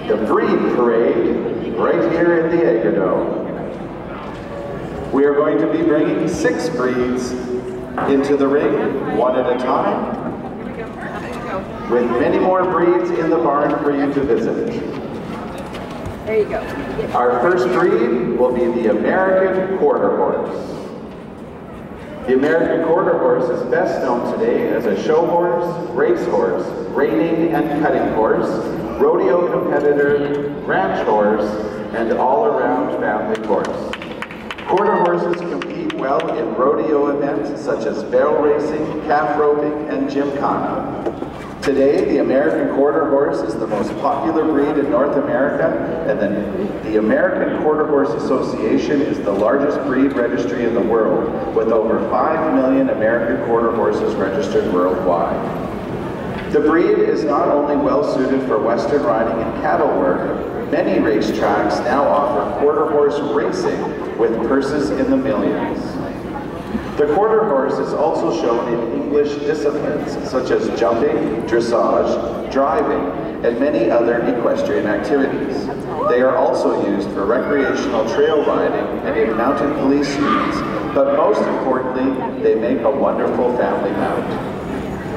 the Breed Parade right here at the Agardome. We are going to be bringing 6 breeds into the ring, one at a time, with many more breeds in the barn for you to visit. There you go. Our first breed will be the American Quarter Horse. The American Quarter Horse is best known today as a show horse, race horse, reining and cutting horse, rodeo competitor, ranch horse, and all-around family horse. Quarter horses compete well in rodeo events such as barrel racing, calf roping, and gymkhana. Today, the American Quarter Horse is the most popular breed in North America, and the American Quarter Horse Association is the largest breed registry in the world, with over 5 million American Quarter Horses registered worldwide. The breed is not only well suited for Western riding and cattle work, many racetracks now offer quarter horse racing with purses in the millions. The quarter horse is also shown in English disciplines such as jumping, dressage, driving, and many other equestrian activities. They are also used for recreational trail riding and in mounted police units, but most importantly, they make a wonderful family mount.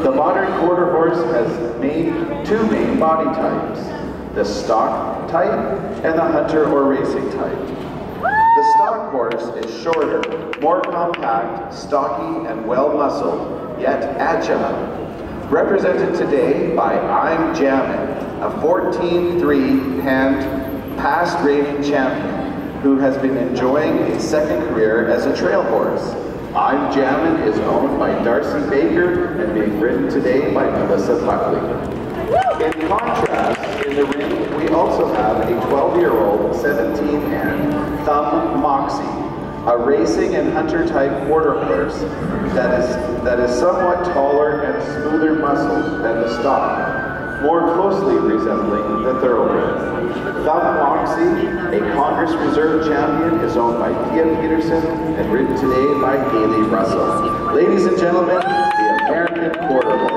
The modern quarter horse has two main body types, the stock type and the hunter or racing type. The stock horse is shorter, more compact, stocky, and well-muscled, yet agile. Represented today by I'm Jammin', a 14-3 past reigning champion who has been enjoying a second career as a trail horse. I'm Jammin' is owned by Darcy Baker and being ridden today by Melissa Buckley. In contrast, in the ring, we also have a 12-year-old 17-hand Thumb Moxie, a racing and hunter-type quarter horse that is somewhat taller and smoother muscled than the stock, more closely resembling the thoroughbred. Thumb Moxie, a Congress Reserve champion, is owned by Thea Peterson and ridden today by Haley Russell. Ladies and gentlemen, the American Quarter Horse.